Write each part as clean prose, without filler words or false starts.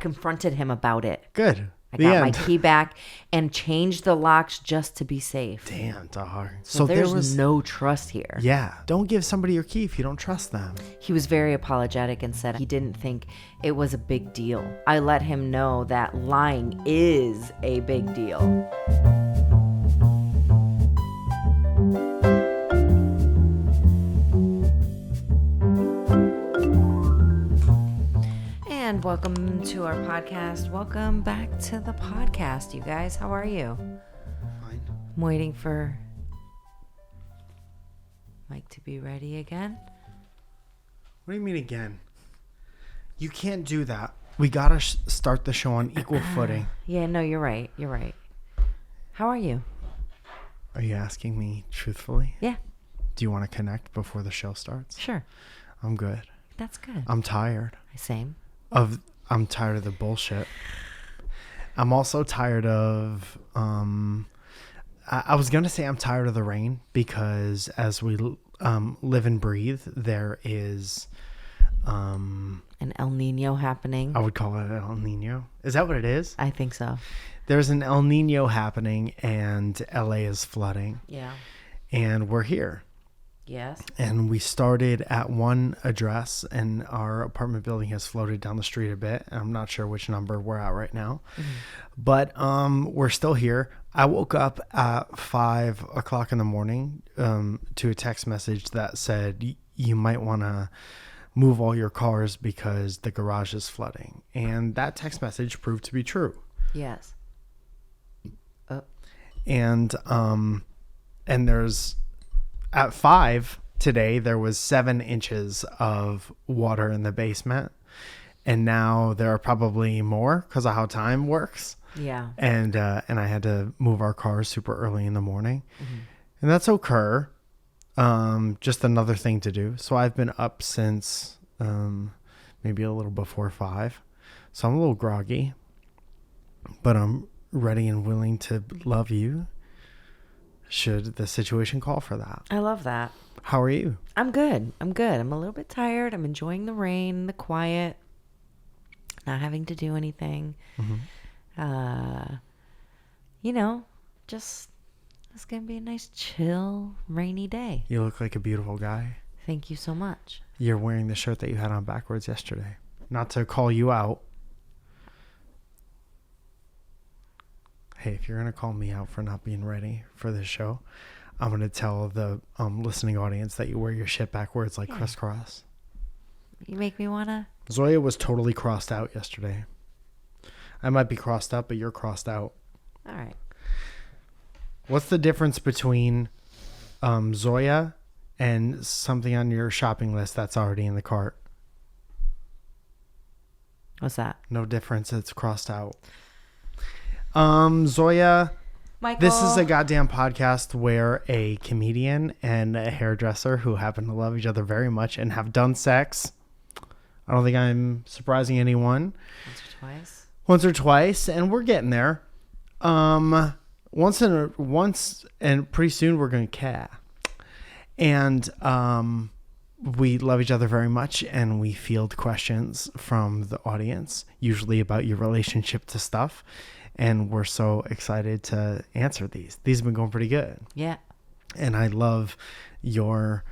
confronted him about it. Good. I got my key back and changed the locks just to be safe. Damn, dog. So there was no trust here. Yeah. Don't give somebody your key if you don't trust them. He was very apologetic and said he didn't think it was a big deal. I let him know that lying is a big deal. And welcome to our podcast. Welcome back to the podcast, you guys. How are you? Fine. I'm waiting for Mike to be ready again. What do you mean again? You can't do that. We gotta start the show on equal footing. Yeah, no, you're right. You're right. How are you? Are you asking me truthfully? Yeah. Do you want to connect before the show starts? Sure. I'm good. That's good. I'm tired. Same. I'm tired of the bullshit. I'm also tired of I was gonna say I'm tired of the rain because as we live and breathe, there is an El Nino happening. I would call it an El Nino. Is that what it is? I think so. There's an El Nino happening and LA is flooding. Yeah. And we're here. Yes. And we started at one address and our apartment building has floated down the street a bit. I'm not sure which number we're at right now, but we're still here. I woke up at 5 o'clock in the morning to a text message that said you might want to move all your cars because the garage is flooding. And that text message proved to be true. Yes. And there's at 5 today, there was 7 inches of water in the basement. And now there are probably more because of how time works. Yeah. And I had to move our cars super early in the morning. And that's okay. Just another thing to do. So I've been up since maybe a little before 5. So I'm a little groggy. But I'm ready and willing to love you should the situation call for that. I love that. How are you? I'm good. I'm a little bit tired. I'm enjoying the rain, the quiet, not having to do anything. Just it's going to be a nice, chill, rainy day. You look like a beautiful guy. Thank you so much. You're wearing the shirt that you had on backwards yesterday. Not to call you out. Hey, if you're going to call me out for not being ready for this show, I'm going to tell the listening audience that you wear your shit backwards like crisscross. You make me want to. Zoya was totally crossed out yesterday. I might be crossed up, but you're crossed out. All right. What's the difference between Zoya and something on your shopping list that's already in the cart? What's that? No difference. It's crossed out. Zoya, Michael. This is a goddamn podcast where a comedian and a hairdresser who happen to love each other very much and have done sex. I don't think I'm surprising anyone. Once or twice, and we're getting there. Once and pretty soon we're gonna care. And we love each other very much, and we field questions from the audience, usually about your relationship to stuff. And we're so excited to answer these. These have been going pretty good. Yeah. And I love your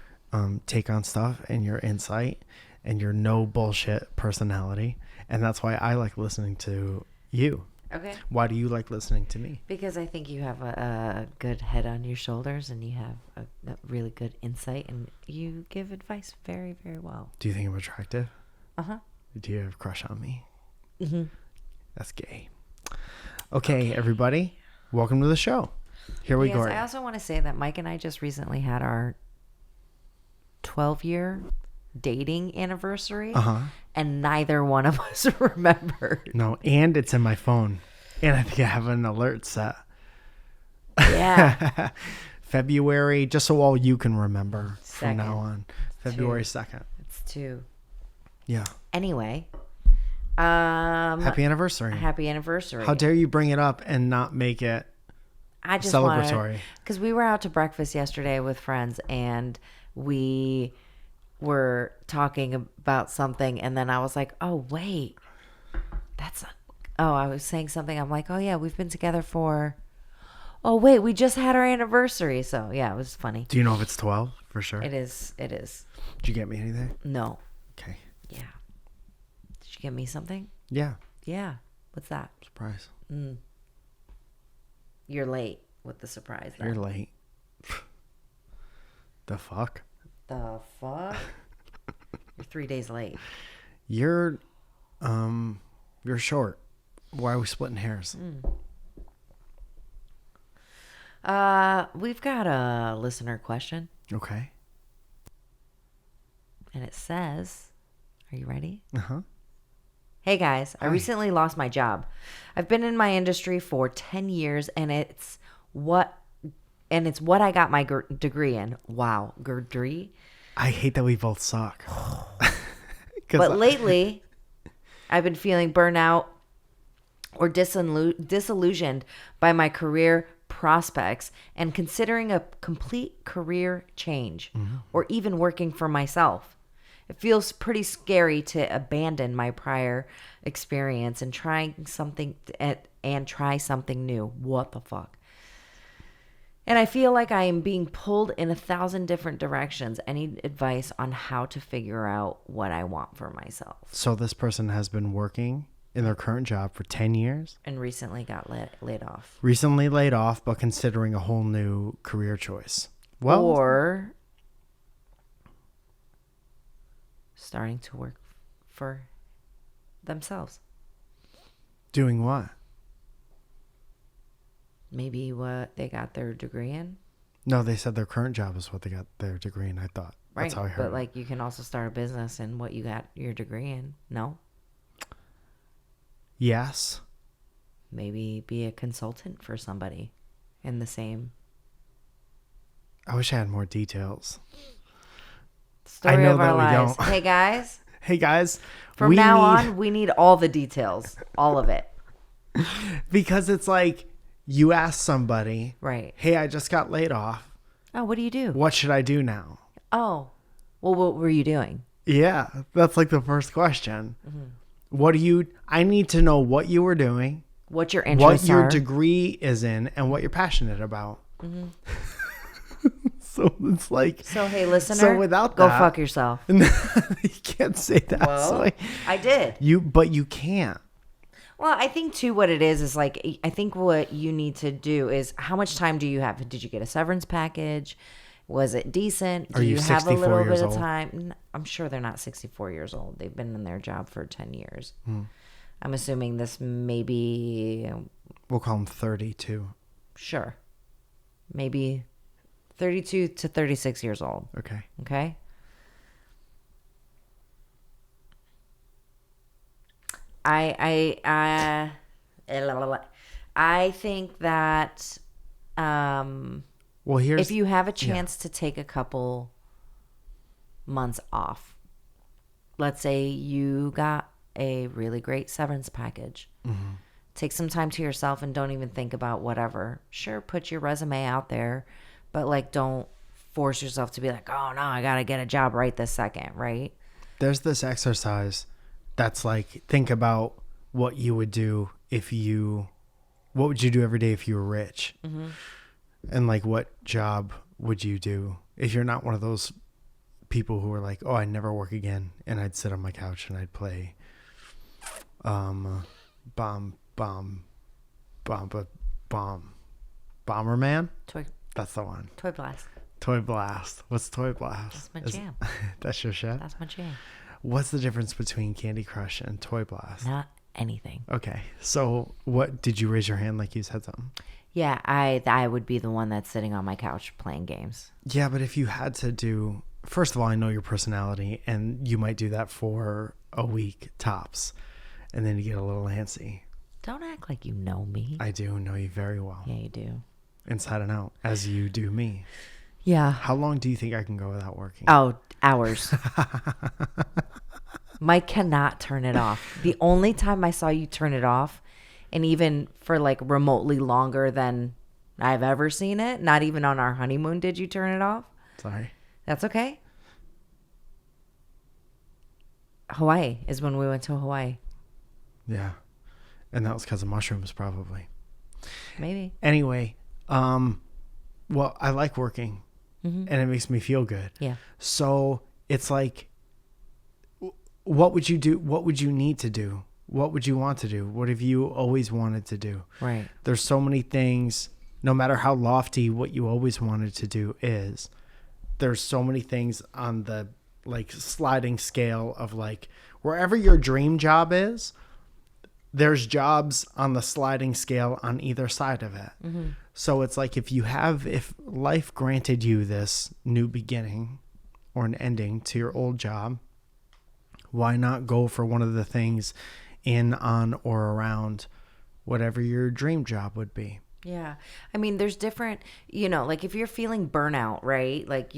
take on stuff and your insight and your no bullshit personality. And that's why I like listening to you. Okay. Why do you like listening to me? Because I think you have a good head on your shoulders and you have a really good insight and you give advice very, very well. Do you think I'm attractive? Uh-huh. Do you have a crush on me? Mm-hmm. That's gay. Okay, everybody. Welcome to the show. Here we go. I also want to say that Mike and I just recently had our 12-year dating anniversary. And neither one of us remembered. No, and it's in my phone. And I think I have an alert set. Yeah. February, just so all you can remember from 2nd. now on. February 2nd. It's 2. Yeah. Anyway. Happy anniversary. Happy anniversary. How dare you bring it up and not make it celebratory? Because we were out to breakfast yesterday with friends and we were talking about something and then I was like, oh, wait. I was saying something. I'm like, oh yeah, we've been together for. Oh wait, we just had our anniversary. So yeah, it was funny. Do you know if it's 12 for sure? It is. It is. Did you get me anything? No. Okay. Yeah. Did you get me something? Yeah. Yeah. What's that? Surprise. You're late with the surprise. Then. You're late. The fuck? The fuck? You're 3 days late. You're short. Why are we splitting hairs? We've got a listener question. Okay. And it says, are you ready? Uh-huh. Hey guys, I Hi. recently lost my job. I've been in my industry for 10 years and it's what I got my degree in. Wow, degree? I hate that we both suck. But lately, I've been feeling burnout or disillusioned by my career prospects and considering a complete career change or even working for myself. It feels pretty scary to abandon my prior experience and try something new. What the fuck? And I feel like I am being pulled in 1,000 different directions. I need advice on how to figure out what I want for myself. So this person has been working in their current job for 10 years? And recently got laid off. Recently laid off, but considering a whole new career choice. Well, or starting to work for themselves. doing what? Maybe what they got their degree in. No, they said their current job is what they got their degree in, I thought. Right. That's how I heard But it. like you can also start a business in what you got your degree in. No? Yes. Maybe be a consultant for somebody in the same I wish I had more details. story know of our that we lives. don't. Hey guys, Hey guys, from now on, we need all the details. All of it. because it's like you ask somebody, Right. hey, I just got laid off. Oh, what do you do? What should I do now? Oh, well, what were you doing? Yeah, that's like the first question. I need to know what you were doing, What your what interests your are. degree is in, and what you're passionate about. So it's like, So, hey, listener, So without go that- fuck yourself. you can't say that. Well, Soy. I did. But you can't. Well, I think too what it is like I think what you need to do is how much time do you have? Did you get a severance package? Was it decent? Do Are you have a 64 little years bit of old? time? I'm sure they're not 64 years old. They've been in their job for 10 years. I'm assuming this maybe We'll call them 32. sure. Maybe 32 to 36 years old. Okay. Okay? I think that Well, here's if you have a chance to take a couple months off, let's say you got a really great severance package. Take some time to yourself and don't even think about whatever. Sure, put your resume out there, but like don't force yourself to be like, oh no, I gotta get a job right this second, right? there's this exercise that's like, think about what you would do what would you do every day if you were rich? And like, what job would you do if you're not one of those people who are like, oh, I'd never work again, and I'd sit on my couch and I'd play Bomberman? Toy That's the one. Blast. Toy Blast. What's Toy Blast? That's my jam. That's your shit? That's my jam. What's the difference between Candy Crush and Toy Blast? Not anything. Okay. So what, did you raise your hand like you said something? Yeah, I would be the one that's sitting on my couch playing games. Yeah, but if you had to do, first of all, I know your personality, and you might do that for a week tops, and then you get a little antsy. Don't act like you know me. I do know you very well, Yeah, you do. inside and out, as you do me. Yeah. How long do you think I can go without working? Oh, hours. Mike cannot turn it off. The only time I saw you turn it off, and even for like remotely longer than I've ever seen it, not even on our honeymoon did you turn it off. Sorry. That's okay. Hawaii is when we went to Hawaii. Yeah. And that was because of mushrooms, probably. Maybe. Anyway, well, I like working, and it makes me feel good. Yeah. So it's like, what would you do? What would you need to do? What would you want to do? What have you always wanted to do? Right. There's so many things, no matter how lofty what you always wanted to do is, there's so many things on the like sliding scale of like wherever your dream job is, there's jobs on the sliding scale on either side of it. So it's like if life granted you this new beginning or an ending to your old job, why not go for one of the things in, on, or around whatever your dream job would be? Yeah. I mean, there's different, like if you're feeling burnout, right? Like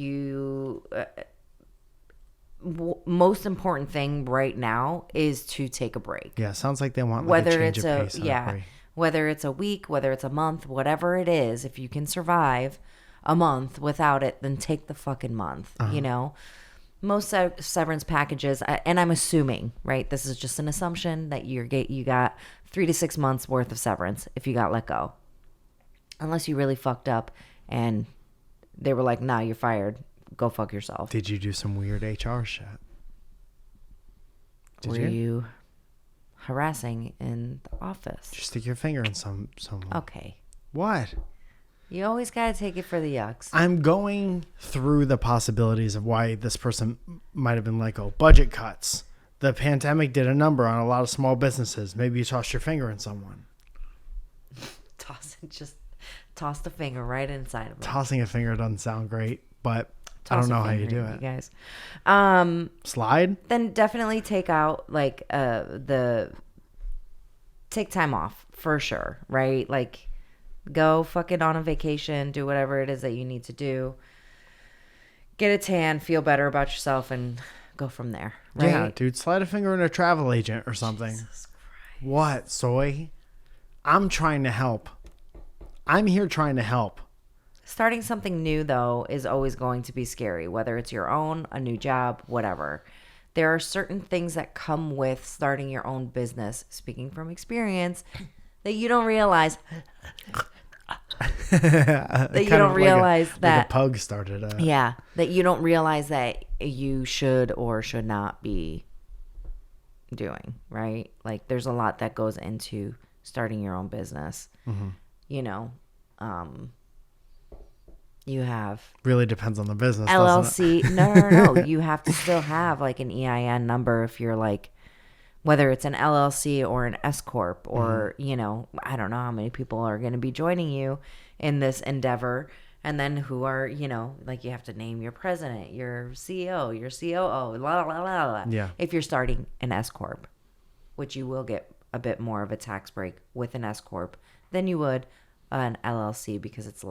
most important thing right now is to take a break. Yeah. Sounds like they want like a change of pace. Whether it's a week, whether it's a month, whatever it is, if you can survive a month without it, then take the fucking month, Most severance packages, and I'm assuming, right? This is just an assumption that you got 3 to 6 months worth of severance if you got let go. Unless you really fucked up and they were like, nah, you're fired. Go fuck yourself. Did you do some weird HR shit? Were you harassing in the office? Just stick your finger in someone. Okay. What? You always got to take it for the yucks. I'm going through the possibilities of why this person might have been like, oh, budget cuts. The pandemic did a number on a lot of small businesses. Maybe you tossed your finger in someone. Toss the finger right inside of them. Tossing a finger doesn't sound great, but I don't know how you do it. You guys. Slide? Then definitely take out like take time off for sure, right? Like go fucking on a vacation, do whatever it is that you need to do. Get a tan, feel better about yourself, and go from there, right? Yeah, dude, slide a finger in a travel agent or something. Jesus Christ. What, Soy? I'm trying to help. I'm here trying to help. Starting something new, though, is always going to be scary, whether it's your own, a new job, whatever. There are certain things that come with starting your own business, speaking from experience, that you don't realize. That you don't realize that. Like a pug started. Yeah, that you don't realize that you should or should not be doing, right? Like there's a lot that goes into starting your own business. You have really depends on the business. LLC. No. You have to still have like an EIN number if you're like, whether it's an LLC or an S corp or I don't know how many people are going to be joining you in this endeavor, and then who are like you have to name your president, your CEO, your COO, blah, blah, blah, blah. Yeah. If you're starting an S corp, which you will get a bit more of a tax break with an S corp than you would an LLC because it's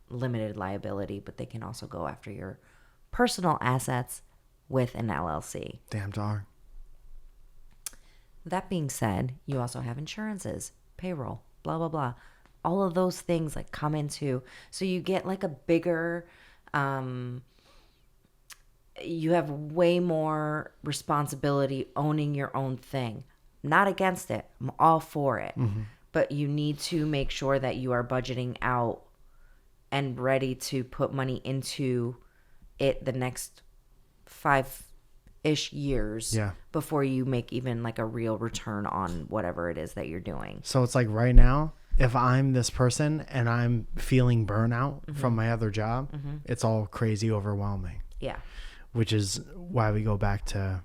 limited liability, but they can also go after your personal assets with an LLC. Damn dog. That being said, you also have insurances, payroll, blah, blah, blah. All of those things like come into, so you get like a bigger, you have way more responsibility owning your own thing. Not against it. I'm all for it. But you need to make sure that you are budgeting out and ready to put money into it the next 5-ish years before you make even like a real return on whatever it is that you're doing. So it's like right now, if I'm this person and I'm feeling burnout from my other job, it's all crazy overwhelming. Yeah. Which is why we go back to,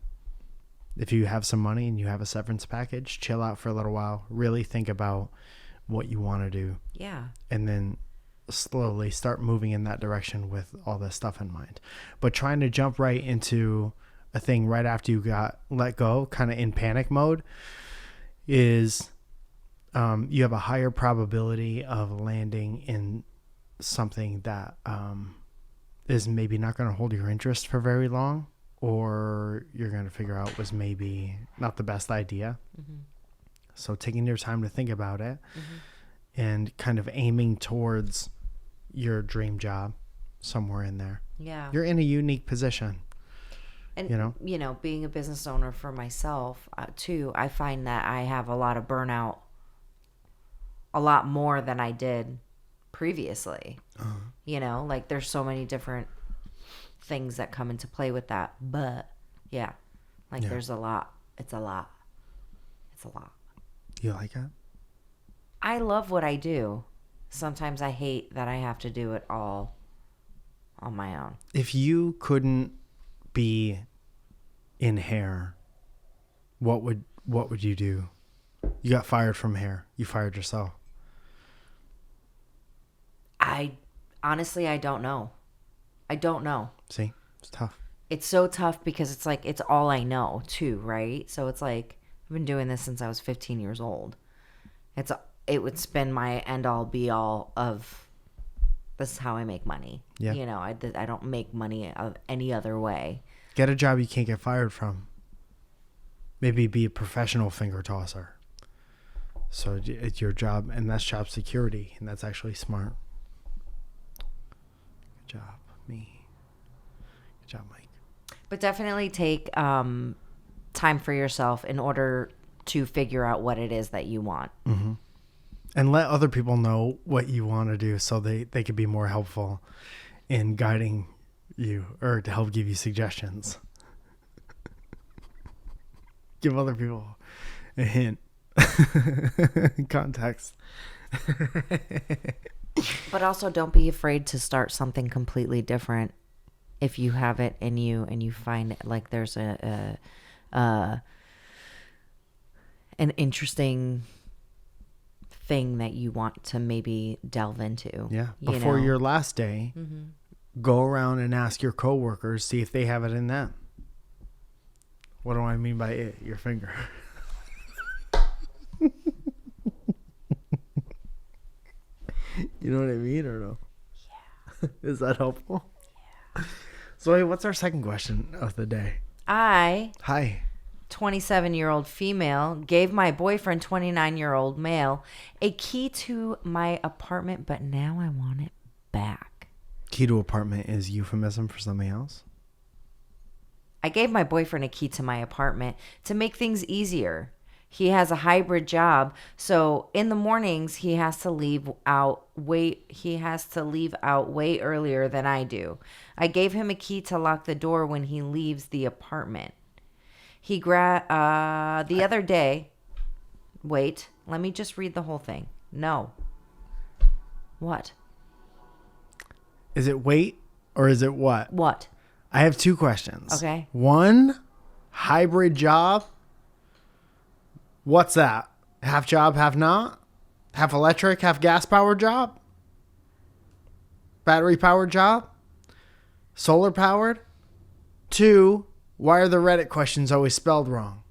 if you have some money and you have a severance package, chill out for a little while, really think about what you want to do. Yeah. And then slowly start moving in that direction with all this stuff in mind. But trying to jump right into a thing right after you got let go, kind of in panic mode, is you have a higher probability of landing in something that is maybe not going to hold your interest for very long, or you're going to figure out was maybe not the best idea. So taking your time to think about it and kind of aiming towards your dream job somewhere in there. Yeah. You're in a unique position. And, being a business owner for myself, too, I find that I have a lot of burnout a lot more than I did previously. You know, like there's so many different things that come into play with that. But yeah, like there's a lot. It's a lot. It's a lot. You like it? I love what I do. Sometimes I hate that I have to do it all on my own. If you couldn't be in hair, what would you do? You got fired from hair. You fired yourself. Honestly, I don't know. I don't know. See? It's tough. It's so tough because it's like it's all I know too, right? So it's like I've been doing this since I was 15 years old. It would spin my end all be all of this is how I make money. Yeah. You know, I don't make money of any other way. Get a job you can't get fired from. Maybe be a professional finger tosser. So it's your job, and that's job security, and that's actually smart. Good job, me. Good job, Mike. But definitely take time for yourself in order to figure out what it is that you want. Mm-hmm. And let other people know what you want to do so they could be more helpful in guiding you or to help give you suggestions. Give other people a hint. Context. But also don't be afraid to start something completely different if you have it in you and you find like there's an interesting thing that you want to maybe delve into. Yeah. Before your last day, go around and ask your coworkers, see if they have it in them. What do I mean by it? Your finger. You know what I mean or no? Yeah. Is that helpful? Yeah. So what's our second question of the day? Hi. 27-year-old female, gave my boyfriend, 29-year-old male, a key to my apartment, but now I want it back. Key to apartment is euphemism for something else? I gave my boyfriend a key to my apartment to make things easier. He has a hybrid job, so in the mornings he has to leave out way earlier than I do. I gave him a key to lock the door when he leaves the apartment. The other day. Wait, let me just read the whole thing. No. What? Is it wait or is it what? What? I have two questions. Okay. One, hybrid job. What's that? Half job, half not? Half electric, half gas powered job? Battery powered job? Solar powered? Two, why are the Reddit questions always spelled wrong?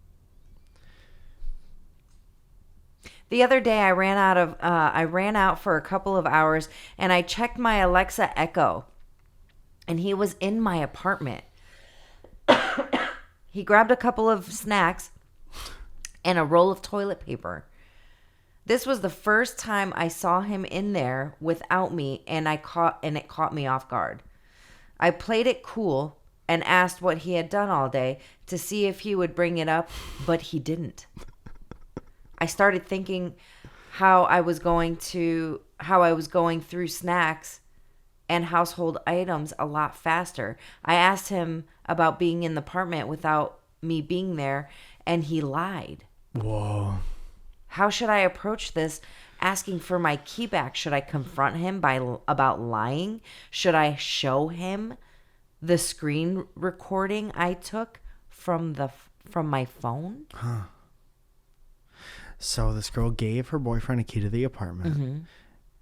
The other day I ran out for a couple of hours and I checked my Alexa Echo and he was in my apartment. He grabbed a couple of snacks and a roll of toilet paper. This was the first time I saw him in there without me, and it caught me off guard. I played it cool and asked what he had done all day to see if he would bring it up, but he didn't. I started thinking how I was going through snacks and household items a lot faster. I asked him about being in the apartment without me being there, and he lied. Whoa. How should I approach this asking for my key back? Should I confront him about lying? Should I show him the screen recording I took from my phone? Huh. So this girl gave her boyfriend a key to the apartment. Mm-hmm.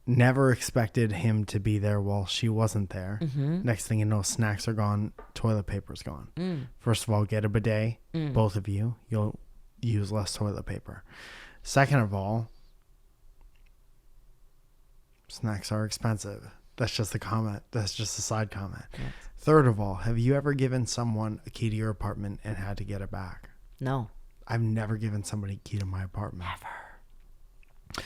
Never expected him to be there while she wasn't there. Mm-hmm. Next thing you know, snacks are gone, toilet paper's gone. First of all, get a bidet, both of you. You'll use less toilet paper. Second of all, snacks are expensive. That's just a comment. That's just a side comment. Yes. Third of all, have you ever given someone a key to your apartment and had to get it back? No. I've never given somebody a key to my apartment. Never.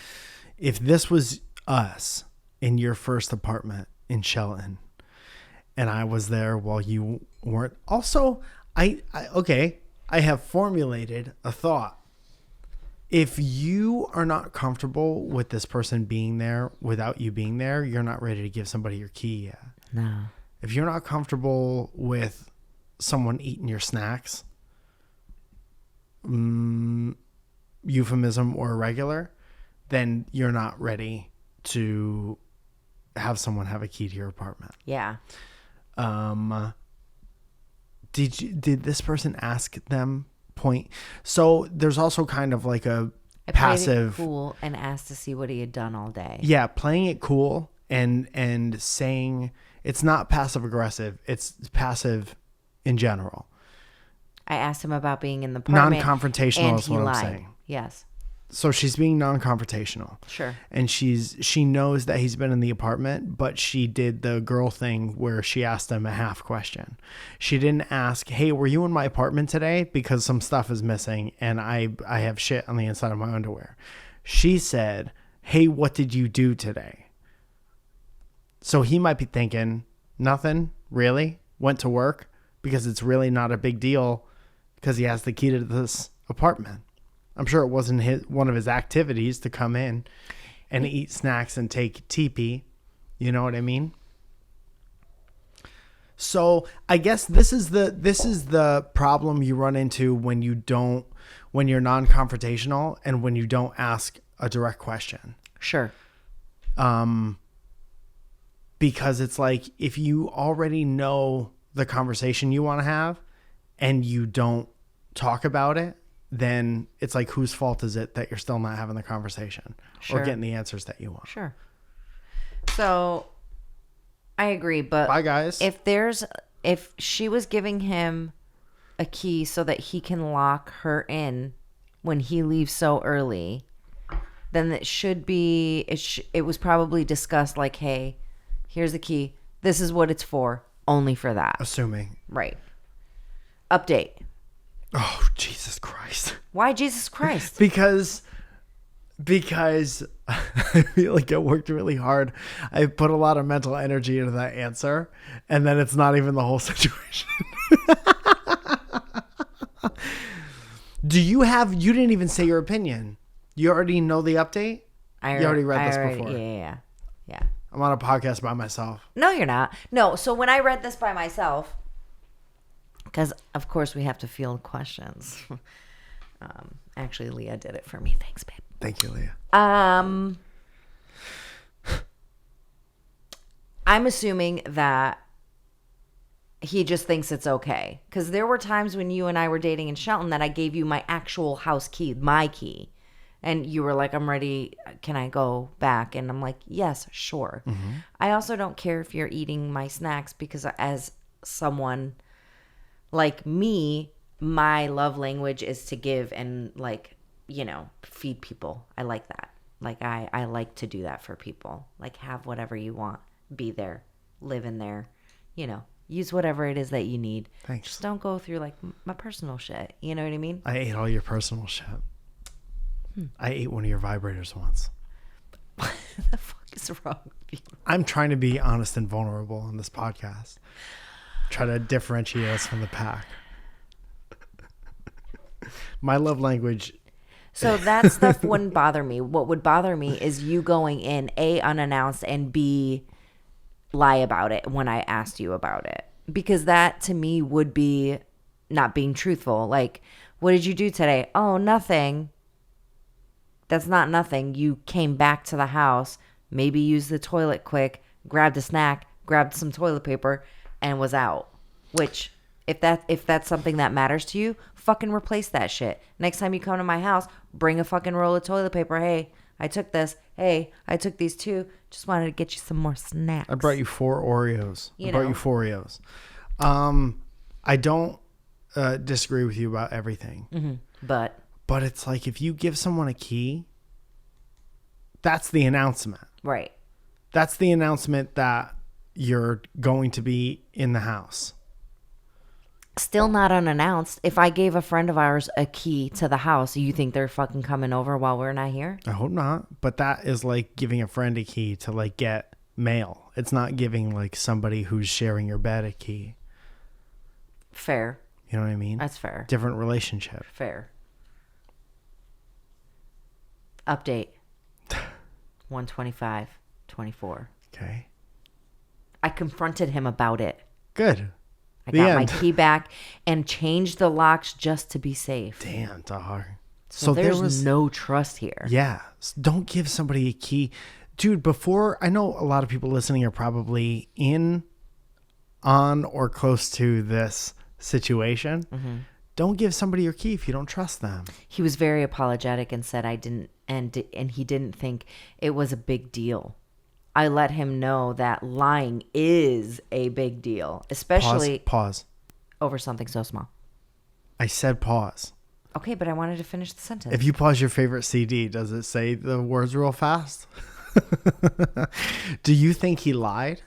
If this was us in your first apartment in Shelton and I was there while you weren't. Also, I have formulated a thought. if you are not comfortable with this person being there without you being there, you're not ready to give somebody your key yet. No. If you're not comfortable with someone eating your snacks, euphemism or irregular, then you're not ready to have someone have a key to your apartment. Yeah. Did this person ask them point? So there's also kind of like a I passive played it cool and asked to see what he had done all day. Yeah, playing it cool and saying it's not passive aggressive, it's passive in general. I asked him about being in the apartment. Non-confrontational is what I'm saying. Yes. So she's being non-confrontational. Sure. And she knows that he's been in the apartment, but she did the girl thing where she asked him a half question. She didn't ask, "Hey, were you in my apartment today? Because some stuff is missing and I have shit on the inside of my underwear." She said, "Hey, what did you do today?" So he might be thinking, "Nothing, really? Went to work?" Because it's really not a big deal because he has the key to this apartment. I'm sure it wasn't one of his activities to come in and eat snacks and take TP. You know what I mean? So I guess this is the problem you run into when you're non-confrontational and when you don't ask a direct question. Sure. Because it's like if you already know the conversation you want to have and you don't talk about it, then it's like, whose fault is it that you're still not having the conversation or getting the answers that you want? Sure. So I agree, but bye guys. If she was giving him a key so that he can lock her in when he leaves so early, then it was probably discussed like, "Hey, here's the key. This is what it's for. Only for that." Assuming. Right. Update. Oh, Jesus Christ. Why Jesus Christ? Because I feel like I worked really hard. I put a lot of mental energy into that answer, and then it's not even the whole situation. You didn't even say your opinion. You already know the update? You already read this before. Yeah. I'm on a podcast by myself. No, you're not. No, so when I read this by myself, because, of course, we have to field questions. Actually, Leah did it for me. Thanks, babe. Thank you, Leah. I'm assuming that he just thinks it's okay. Because there were times when you and I were dating in Shelton that I gave you my actual house key, my key. And you were like, "I'm ready. Can I go back?" And I'm like, "Yes, sure." Mm-hmm. I also don't care if you're eating my snacks because as someone like me, my love language is to give and like, feed people. I like that. Like I like to do that for people. Like have whatever you want. Be there. Live in there. Use whatever it is that you need. Thanks. Just don't go through like my personal shit. You know what I mean? I ate all your personal shit. I ate one of your vibrators once. What the fuck is wrong with you? I'm trying to be honest and vulnerable on this podcast. Try to differentiate us from the pack. My love language. So that stuff wouldn't bother me. What would bother me is you going in, A, unannounced, and B, lie about it when I asked you about it. Because that to me would be not being truthful. Like, what did you do today? Oh, nothing. That's not nothing. You came back to the house, maybe used the toilet quick, grabbed a snack, grabbed some toilet paper, and was out. Which, if that's something that matters to you, fucking replace that shit. Next time you come to my house, bring a fucking roll of toilet paper. Hey, I took this. Hey, I took these too. Just wanted to get you some more snacks. I brought you 4 Oreos. I brought you 4 Oreos. I don't disagree with you about everything. Mm-hmm. But it's like if you give someone a key, that's the announcement. Right. That's the announcement that you're going to be in the house. Still not unannounced. If I gave a friend of ours a key to the house, you think they're fucking coming over while we're not here? I hope not. But that is like giving a friend a key to like get mail. It's not giving like somebody who's sharing your bed a key. Fair. You know what I mean? That's fair. Different relationship. Fair. Update. 1:25:24. Okay. I confronted him about it. Good. I got my key back and changed the locks just to be safe. Damn, dog. So there's no trust here. Yeah. Don't give somebody a key. Dude, I know a lot of people listening are probably on or close to this situation. Mm-hmm. Don't give somebody your key if you don't trust them. He was very apologetic and said I didn't, and he didn't think it was a big deal. I let him know that lying is a big deal, especially Pause. Over something so small. I said pause. Okay, but I wanted to finish the sentence. If you pause your favorite CD, does it say the words real fast? Do you think he lied?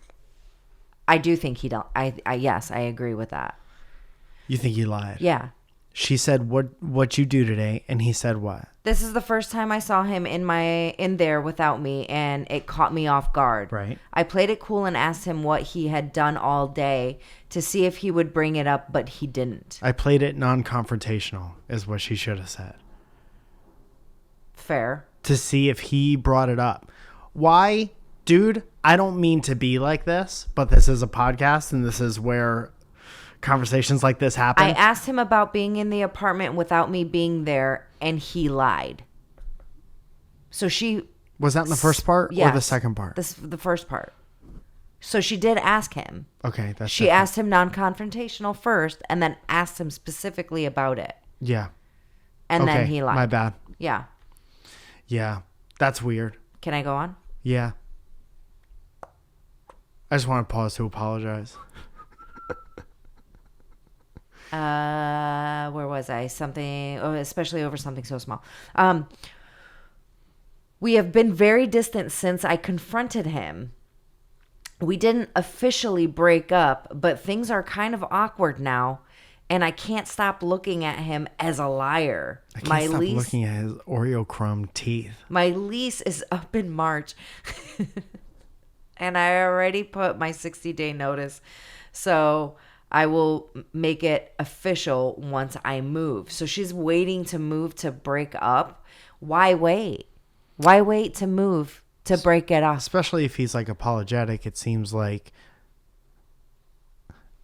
I do think he don't. Yes, I agree with that. You think he lied? Yeah. She said, "What you do today?" And he said, "What?" This is the first time I saw him in there without me, and it caught me off guard. Right. I played it cool and asked him what he had done all day to see if he would bring it up, but he didn't. I played it non-confrontational, is what she should have said. Fair. To see if he brought it up. Why, dude? I don't mean to be like this, but this is a podcast, and this is where conversations like this happen. I asked him about being in the apartment without me being there, and he lied. So she... Was that in the first part or the second part? The first part. So she did ask him. Okay, She asked him non-confrontational first, and then asked him specifically about it. Yeah. And then he lied. My bad. Yeah. Yeah. That's weird. Can I go on? Yeah. I just want to pause to apologize. Where was I? Especially over something so small. We have been very distant since I confronted him. We didn't officially break up, but things are kind of awkward now, and I can't stop looking at him as a liar. I can't stop looking at his Oreo crumb teeth. My lease is up in March, and I already put my 60-day notice, so I will make it official once I move. So she's waiting to move to break up. Why wait? Why wait to move to break it off? Especially if he's like apologetic, it seems like,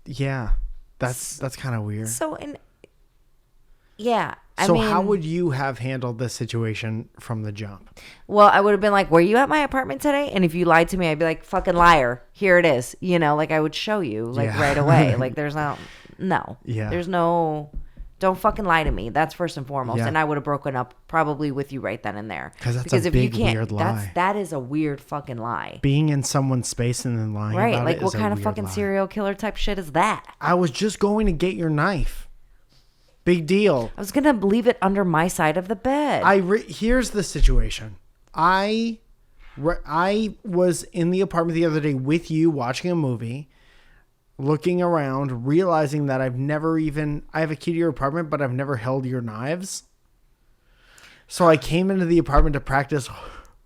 yeah, that's kind of weird. So, how would you have handled this situation from the jump? Well, I would have been like, were you at my apartment today? And if you lied to me, I'd be like, fucking liar. Here it is. Like I would show you right away. Like there's don't fucking lie to me. That's first and foremost. Yeah. And I would have broken up probably with you right then and there. Because if big, you can't, weird lie. That is a weird fucking lie. Being in someone's space and then lying right. about Like it what is kind a of fucking lie. serial killer type shit is that? I was just going to get your knife. Big deal. I was going to leave it under my side of the bed. Here's the situation. I was in the apartment the other day with you watching a movie, looking around, realizing that I have a key to your apartment, but I've never held your knives. So I came into the apartment to practice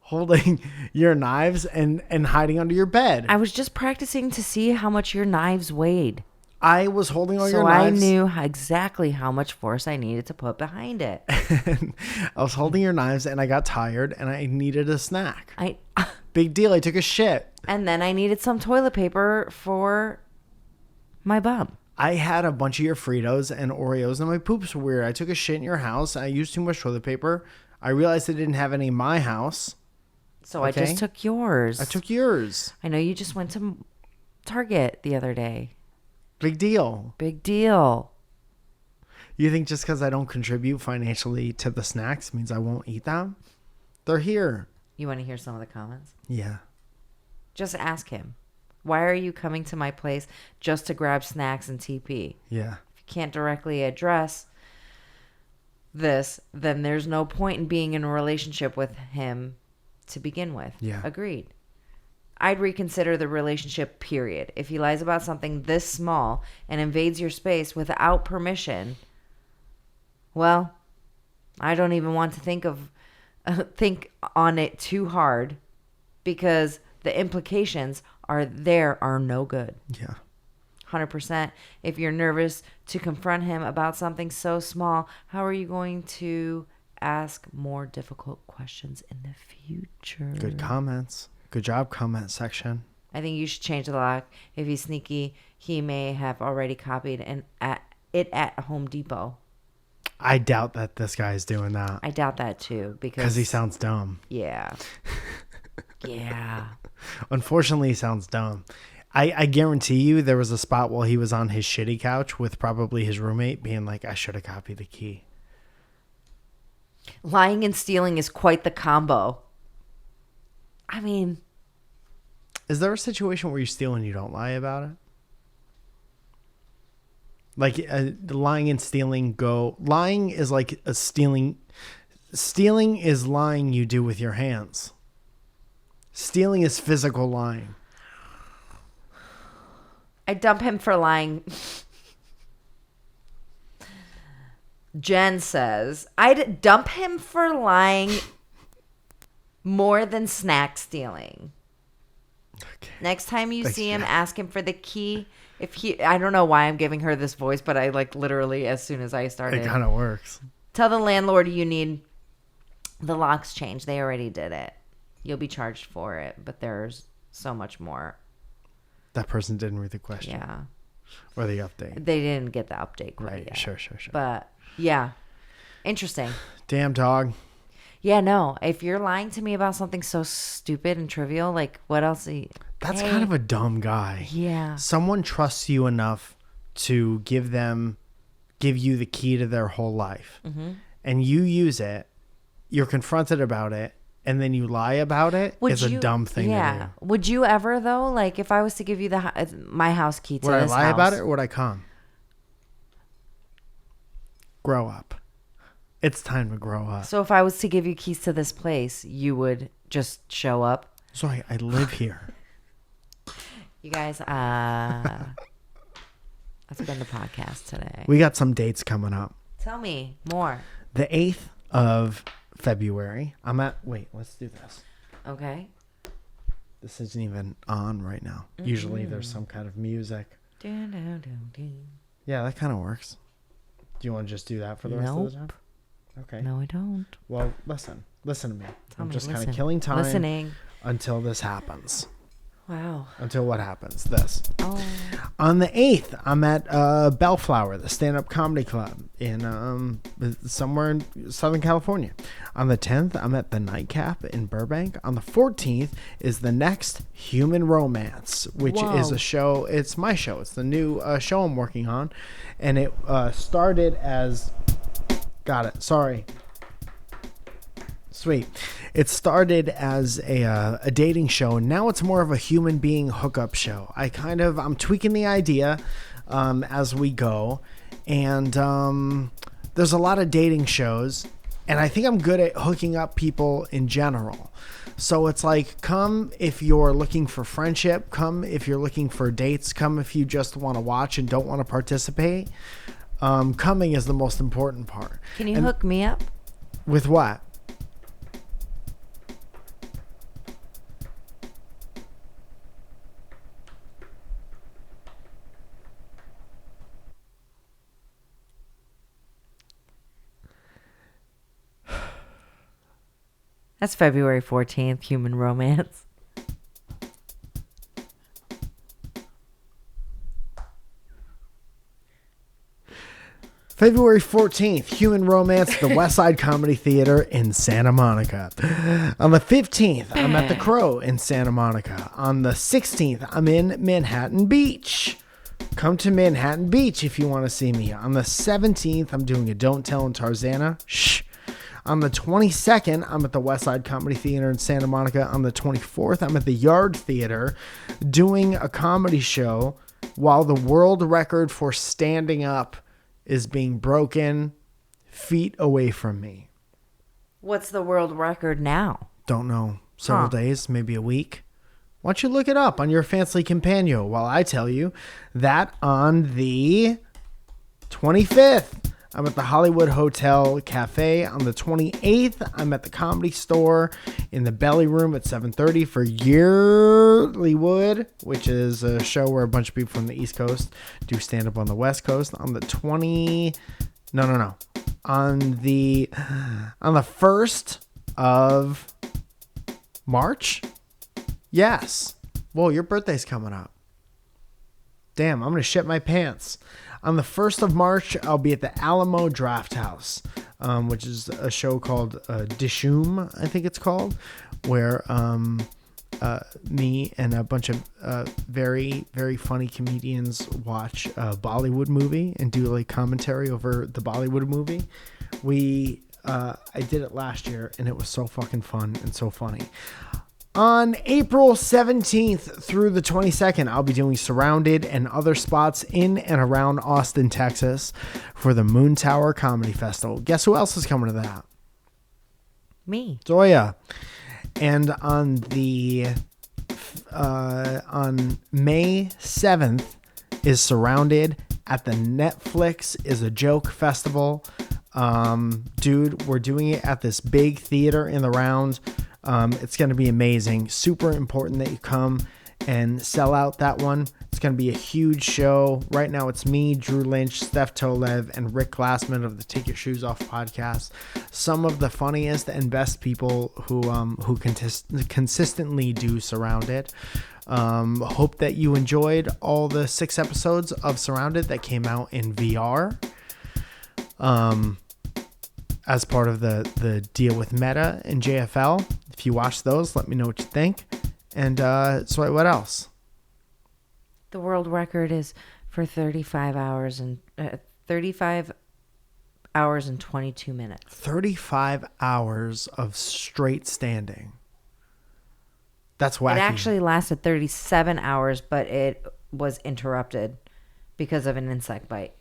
holding your knives and hiding under your bed. I was just practicing to see how much your knives weighed. I was holding all your knives. So I knew exactly how much force I needed to put behind it. I was holding your knives and I got tired and I needed a snack. Big deal. I took a shit. And then I needed some toilet paper for my bum. I had a bunch of your Fritos and Oreos and my poops were weird. I took a shit in your house. I used too much toilet paper. I realized I didn't have any in my house. So okay? I just took yours. I took yours. I know you just went to Target the other day. Big deal. Big deal. You think just because I don't contribute financially to the snacks means I won't eat them? They're here. You want to hear some of the comments? Yeah. Just ask him. Why are you coming to my place just to grab snacks and TP? Yeah. If you can't directly address this, then there's no point in being in a relationship with him to begin with. Yeah. Agreed. I'd reconsider the relationship, period. If he lies about something this small and invades your space without permission, well, I don't even want to think on it too hard because the implications are no good. Yeah. 100%. If you're nervous to confront him about something so small, how are you going to ask more difficult questions in the future. Good comments. Good job, comment section. I think you should change the lock. If he's sneaky, he may have already copied it at Home Depot. I doubt that this guy is doing that. I doubt that too. Because he sounds dumb. Yeah. Yeah. Unfortunately, he sounds dumb. I guarantee you there was a spot while he was on his shitty couch with probably his roommate being like, I should have copied the key. Lying and stealing is quite the combo. I mean... Is there a situation where you steal and you don't lie about it? Like lying and stealing go... Lying is like a stealing... Stealing is lying you do with your hands. Stealing is physical lying. I dump him for lying. Jen says, I'd dump him for lying more than snack stealing. Okay. Next time you see him, ask him for the key. I don't know why I'm giving her this voice, but I like literally as soon as I started. It kind of works. Tell the landlord you need the locks changed. They already did it. You'll be charged for it, but there's so much more. That person didn't read the question. Yeah. Or the update. They didn't get the update quite right. yet. Sure. But yeah. Interesting. Damn dog. Yeah, no. If you're lying to me about something so stupid and trivial, like what else? That's kind of a dumb guy. Yeah. Someone trusts you enough to give you the key to their whole life. Mm-hmm. And you use it. You're confronted about it. And then you lie about it. It's a dumb thing to do. Would you ever, though? Like, if I was to give you my house key to this house. Would I lie about it or would I come? Grow up. It's time to grow up. So if I was to give you keys to this place, you would just show up? Sorry, I live here. You guys, that's been the podcast today. We got some dates coming up. Tell me more. The 8th of February. Let's do this. Okay. This isn't even on right now. Mm-hmm. Usually there's some kind of music. Yeah, that kind of works. Do you want to just do that for the rest of the time? Okay. No, I don't. Well, listen to me. I'm just kind of listen. killing time Listening. Until this happens. Wow. Until what happens? This. Oh. On the 8th, I'm at Bellflower, the stand-up comedy club in somewhere in Southern California. On the 10th, I'm at the Nightcap in Burbank. On the 14th is the Next Human Romance, which is a show. It's my show. It's the new show I'm working on. And it started as... Got it. Sorry. Sweet. It started as a dating show, and now it's more of a human being hookup show. I'm tweaking the idea as we go, and there's a lot of dating shows, and I think I'm good at hooking up people in general. So it's like, come if you're looking for friendship, come if you're looking for dates, come if you just want to watch and don't want to participate. Coming is the most important part. Can you hook me up? With what? That's February 14th, Human Romance. February 14th, Human Romance, the Westside Comedy Theater in Santa Monica. On the 15th, I'm at the Crow in Santa Monica. On the 16th, I'm in Manhattan Beach. Come to Manhattan Beach if you want to see me. On the 17th, I'm doing a Don't Tell in Tarzana. Shh. On the 22nd, I'm at the Westside Comedy Theater in Santa Monica. On the 24th, I'm at the Yard Theater doing a comedy show while the world record for standing up is being broken feet away from me. What's the world record now? Don't know. Several days, maybe a week. Why don't you look it up on your fancy companion while I tell you that on the 25th, I'm at the Hollywood Hotel Cafe. On the 28th, I'm at the Comedy Store in the Belly Room at 7:30 for Yearlywood, which is a show where a bunch of people from the East Coast do stand up on the West Coast. On the on the 1st of March. Yes. Whoa, your birthday's coming up. Damn, I'm going to shit my pants. On the 1st of March, I'll be at the Alamo Draft House, which is a show called Dishoom, I think it's called, where me and a bunch of very, very funny comedians watch a Bollywood movie and do like commentary over the Bollywood movie. I did it last year, and it was so fucking fun and so funny. On April 17th through the 22nd, I'll be doing Surrounded and other spots in and around Austin, Texas for the Moon Tower Comedy Festival. Guess who else is coming to that? Me. Zoja. And on May 7th is Surrounded at the Netflix is a Joke Festival. Dude, we're doing it at this big theater in the Round. It's going to be amazing. Super important that you come and sell out that one. It's going to be a huge show. Right now it's me, Drew Lynch, Steph Tolev, and Rick Glassman of the Take Your Shoes Off podcast. Some of the funniest and best people who consistently do Surrounded. Hope that you enjoyed all the 6 episodes of Surrounded that came out in VR. As part of the deal with Meta and JFL. If you watch those, let me know what you think. And so what else? The world record is for 35 hours and 22 minutes. 35 hours of straight standing. That's wacky. It actually lasted 37 hours, but it was interrupted because of an insect bite.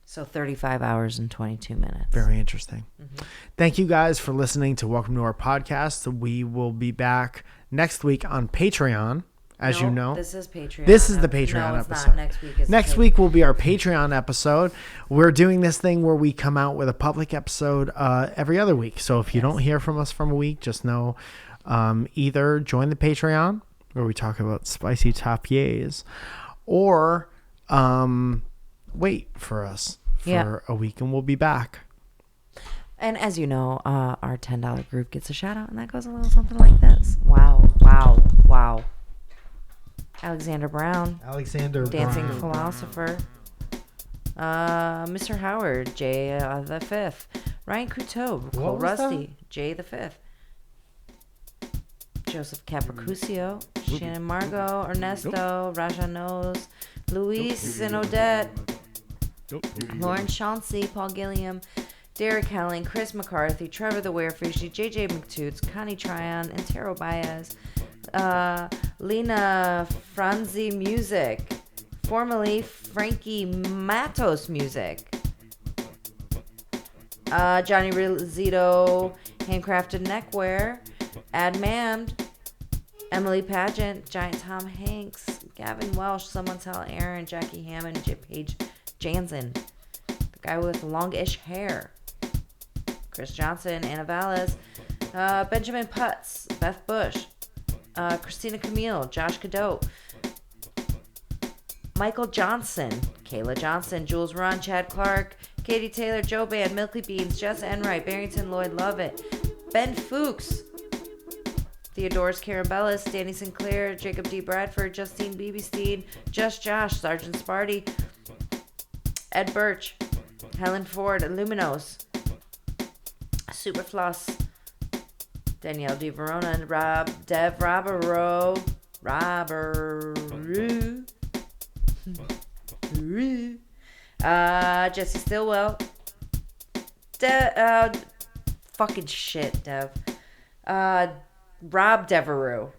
So 35 hours and 22 minutes. Very interesting. Mm-hmm. Thank you guys for listening to Welcome to our podcast. We will be back next week on Patreon, as you know. This is Patreon. This is the Patreon episode. Not. Next week is Next week will be our Patreon episode. We're doing this thing where we come out with a public episode every other week. So if you don't hear from us from a week, just know either join the Patreon, where we talk about spicy tapiers, or wait for us for a week, and we'll be back. And as you know, our $10 group gets a shout out, and that goes a little something like this. Wow. Alexander Brown. Dancing Philosopher. Mr. Howard, Jay the Fifth. Ryan Couteau, Cole Rusty, Jay the Fifth. Joseph Capricusio, Shannon Margot, Ernesto, Raja Knows, Luis and Odette, Lauren Chauncey, Paul Gilliam, Derek Helling, Chris McCarthy, Trevor the Werefishy, JJ McToots, Connie Tryon, and Taro Baez, Lena Franzi Music, formerly Frankie Matos Music, Johnny Rizito, Handcrafted Neckwear, Ad Mammed, Emily Pageant, Giant Tom Hanks, Gavin Welsh, Someone Tell Aaron, Jackie Hammond, Paige Jansen, the guy with longish hair, Chris Johnson, Anna Valles, Benjamin Putz, Beth Bush, Christina Camille, Josh Cadeau, Michael Johnson, Kayla Johnson, Jules Run, Chad Clark, Katie Taylor, Joe Band, Milky Beans, Jess Enright, Barrington Lloyd Lovett, Ben Fuchs, Theodorus Carabellis, Danny Sinclair, Jacob D. Bradford, Justine Beebestein, Just Josh, Sergeant Sparty, Ed Birch, Helen Ford, Luminos, Superfloss, Danielle D. Verona, Dev Robberow, Jesse Stillwell, fucking shit, Dev, Rob Devereux,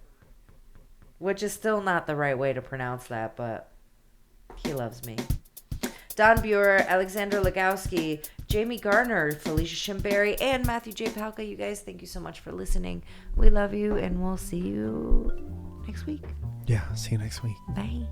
which is still not the right way to pronounce that, but he loves me. Don Buer, Alexander Legowski, Jamie Gardner, Felicia Shimberry, and Matthew J. Palka. You guys, thank you so much for listening. We love you, and we'll see you next week. Yeah, see you next week. Bye.